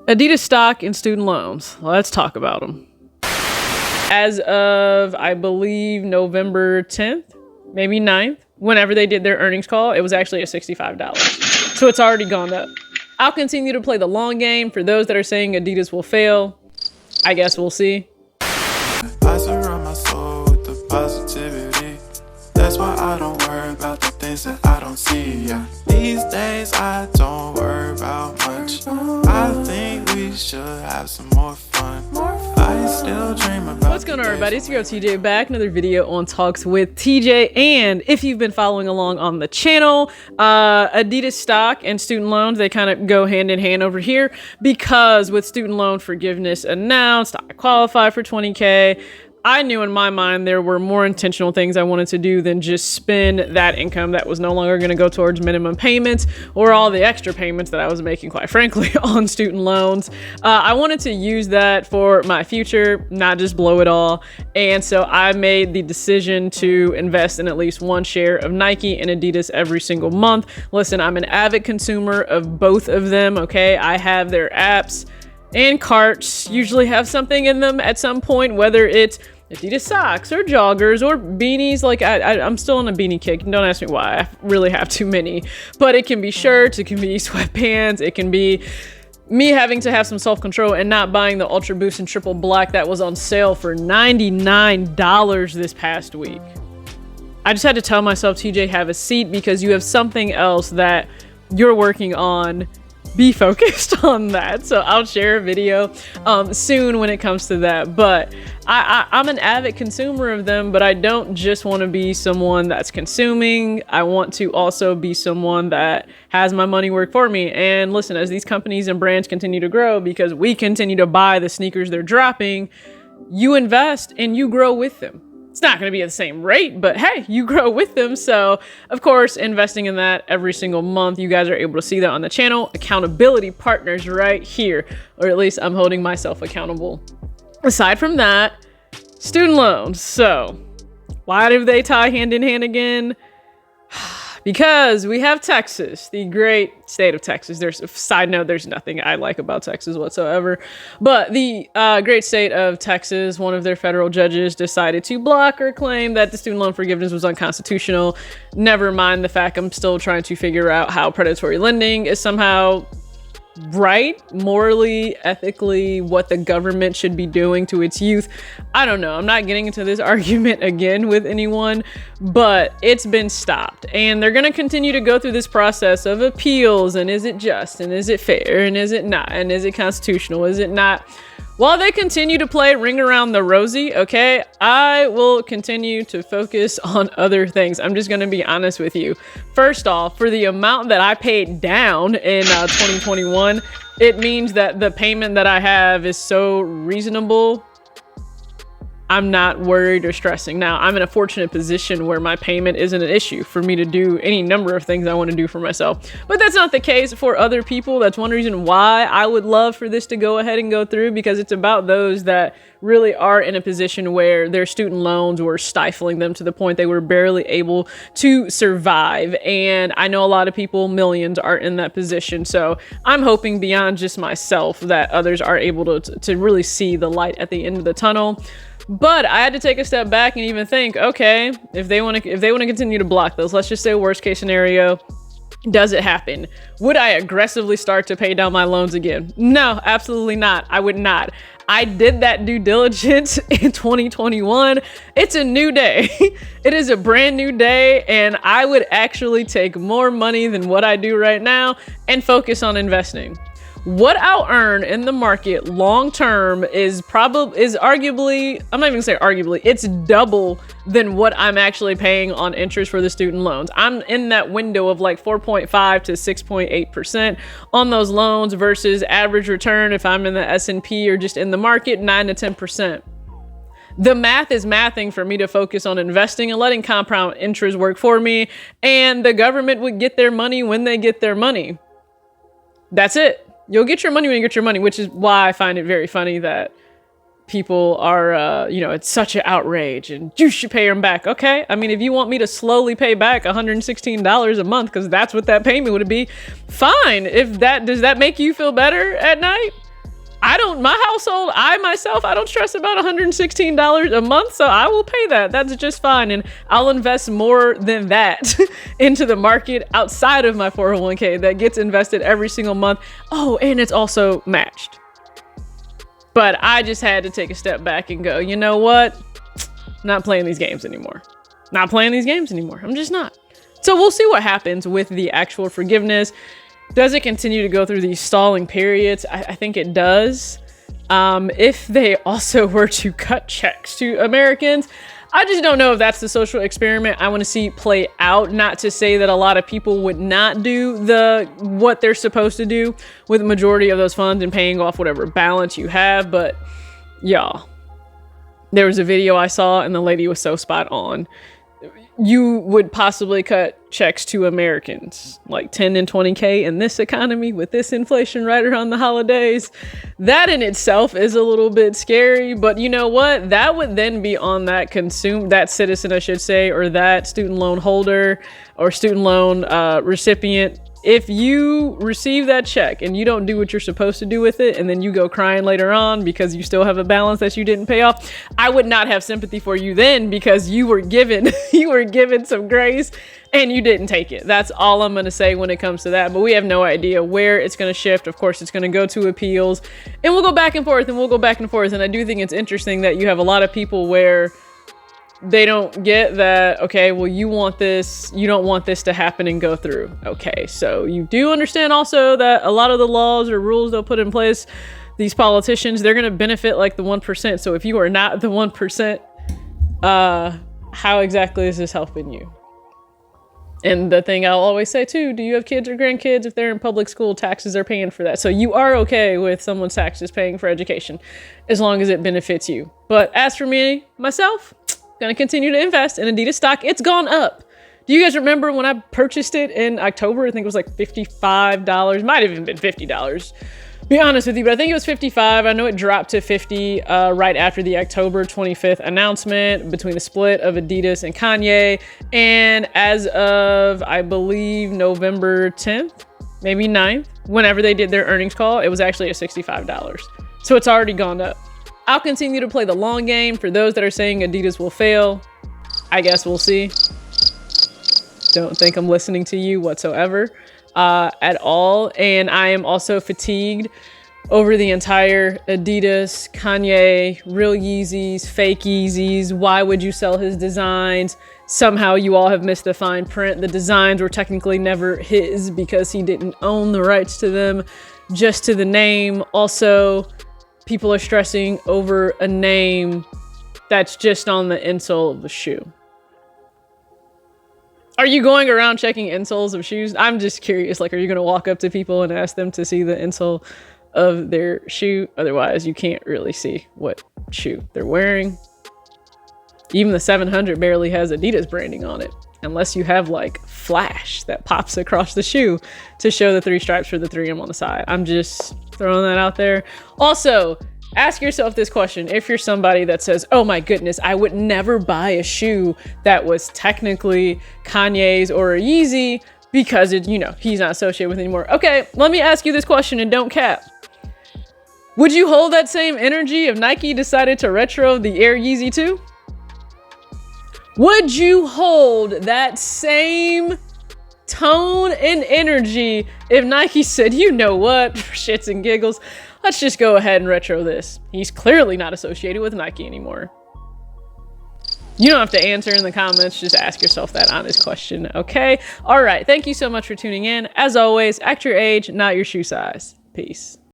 Adidas stock and student loans. Let's talk about them. As of, I believe, November 10th, maybe 9th, whenever they did their earnings call, it was actually at $65. So it's already gone up. I'll continue to play the long game. For those that are saying Adidas will fail, I guess we'll see. I surround my soul with the positivity. That's why I don't worry about the things that I don't see. Yeah. These days I don't worry about much. I think we should have some more fun. I still dream about. What's going on, everybody? It's your girl TJ back. Another video on Talks with TJ. And if you've been following along on the channel, Adidas stock and student loans, they kind of go hand in hand over here, because with student loan forgiveness announced, I qualify for 20K. I knew in my mind there were more intentional things I wanted to do than just spend that income that was no longer going to go towards minimum payments or all the extra payments that I was making, quite frankly, on student loans. I wanted to use that for my future, not just blow it all. And so I made the decision to invest in at least one share of Nike and Adidas every single month. Listen, I'm an avid consumer of both of them, okay? I have their apps and carts usually have something in them at some point, whether it's Adidas socks or joggers or beanies. Like I'm still on a beanie kick. Don't ask me why. I really have too many. But it can be shirts, it can be sweatpants, it can be me having to have some self-control and not buying the Ultra Boost and Triple Black that was on sale for $99 this past week. I just had to tell myself, TJ, have a seat, because you have something else that you're working on. Be focused on that. So I'll share a video soon when it comes to that. But I'm an avid consumer of them, but I don't just want to be someone that's consuming. I want to also be someone that has my money work for me. And listen, as these companies and brands continue to grow, because we continue to buy the sneakers they're dropping, you invest and you grow with them. It's not going to be at the same rate, but hey, you grow with them. So of course, investing in that every single month, you guys are able to see that on the channel. Accountability partners right here, or at least I'm holding myself accountable. Aside from that, student loans. So why do they tie hand in hand again? Because we have Texas, the great state of Texas. There's a side note, there's nothing I like about Texas whatsoever. But the great state of Texas, one of their federal judges decided to block or claim that the student loan forgiveness was unconstitutional. Never mind the fact I'm still trying to figure out how predatory lending is somehow right, morally, ethically, what the government should be doing to its youth. I don't know. I'm not getting into this argument again with anyone, but it's been stopped. And they're going to continue to go through this process of appeals. And is it just? And is it fair? And is it not? And is it constitutional? Is it not? While they continue to play Ring Around the Rosie, okay, I will continue to focus on other things. I'm just going to be honest with you. First off, for the amount that I paid down in 2021, it means that the payment that I have is so reasonable. I'm not worried or stressing. Now, I'm in a fortunate position where my payment isn't an issue for me to do any number of things I want to do for myself. But that's not the case for other people. That's one reason why I would love for this to go ahead and go through, because it's about those that really are in a position where their student loans were stifling them to the point they were barely able to survive. And I know a lot of people, millions, are in that position. So I'm hoping beyond just myself that others are able to really see the light at the end of the tunnel. But I had to take a step back and even think, okay, if they want to continue to block those, let's just say worst case scenario, does it happen? Would I aggressively start to pay down my loans again? No, absolutely not. I would not. I did that due diligence in 2021. It's a new day. It is a brand new day, and I would actually take more money than what I do right now and focus on investing. What I'll earn in the market long term is arguably, I'm not even gonna say arguably, it's double than what I'm actually paying on interest for the student loans. I'm in that window of like 4.5 to 6.8% on those loans versus average return if I'm in the S&P or just in the market, 9 to 10%. The math is mathing for me to focus on investing and letting compound interest work for me, and the government would get their money when they get their money. That's it. You'll get your money when you get your money, which is why I find it very funny that people are, it's such an outrage and you should pay them back. Okay. I mean, if you want me to slowly pay back $116 a month, because that's what that payment would be, fine. Does that make you feel better at night? my household, I myself, I don't stress about $116 a month, so I will pay that. That's just fine. And I'll invest more than that into the market outside of my 401k that gets invested every single month. Oh, and it's also matched. But I just had to take a step back and go, you know what? Not playing these games anymore. Not playing these games anymore. I'm just not. So we'll see what happens with the actual forgiveness. Does it continue to go through these stalling periods? I think it does. If they also were to cut checks to Americans, I just don't know if that's the social experiment I want to see play out. Not to say that a lot of people would not do what they're supposed to do with the majority of those funds and paying off whatever balance you have, but y'all, there was a video I saw and the lady was so spot on. You would possibly cut checks to Americans like 10 and 20K in this economy with this inflation right around the holidays. That in itself is a little bit scary, but you know what? That would then be on that citizen, I should say, or that student loan holder or student loan recipient. If you receive that check and you don't do what you're supposed to do with it, and then you go crying later on because you still have a balance that you didn't pay off, I would not have sympathy for you then, because you were given some grace and you didn't take it. That's all I'm going to say when it comes to that. But we have no idea where it's going to shift. Of course, it's going to go to appeals, and we'll go back and forth and we'll go back and forth. And I do think it's interesting that you have a lot of people where they don't get that, okay, well, you don't want this to happen and go through. Okay, so you do understand also that a lot of the laws or rules they'll put in place, these politicians, they're going to benefit like the 1%. So if you are not the 1%, how exactly is this helping you? And the thing I'll always say too, do you have kids or grandkids? If they're in public school, taxes are paying for that. So you are okay with someone's taxes paying for education as long as it benefits you. But as for me, myself, gonna continue to invest in Adidas stock. It's gone up. Do you guys remember when I purchased it in October? I think it was like $55. Might have even been $50. Be honest with you, but I think it was 55. I know it dropped to 50 right after the October 25th announcement between the split of Adidas and Kanye. And as of, I believe, November 10th, maybe 9th, whenever they did their earnings call, it was actually at $65. So it's already gone up. I'll continue to play the long game. For those that are saying Adidas will fail, I guess we'll see. Don't think I'm listening to you whatsoever at all. And I am also fatigued over the entire Adidas, Kanye, real Yeezys, fake Yeezys. Why would you sell his designs? Somehow you all have missed the fine print. The designs were technically never his because he didn't own the rights to them, just to the name. Also, people are stressing over a name that's just on the insole of the shoe. Are you going around checking insoles of shoes? I'm just curious. Like, are you going to walk up to people and ask them to see the insole of their shoe? Otherwise, you can't really see what shoe they're wearing. Even the 700 barely has Adidas branding on it, unless you have like flash that pops across the shoe to show the 3 stripes for the 3M on the side. I'm just throwing that out there. Also, ask yourself this question. If you're somebody that says, oh my goodness, I would never buy a shoe that was technically Kanye's or a Yeezy because it, he's not associated with anymore. Okay, let me ask you this question and don't cap. Would you hold that same energy if Nike decided to retro the Air Yeezy 2? Would you hold that same tone and energy if Nike said, you know what, for shits and giggles, let's just go ahead and retro this? He's clearly not associated with Nike anymore. You don't have to answer in the comments. Just ask yourself that honest question, okay? All right, thank you so much for tuning in. As always, act your age, not your shoe size. Peace.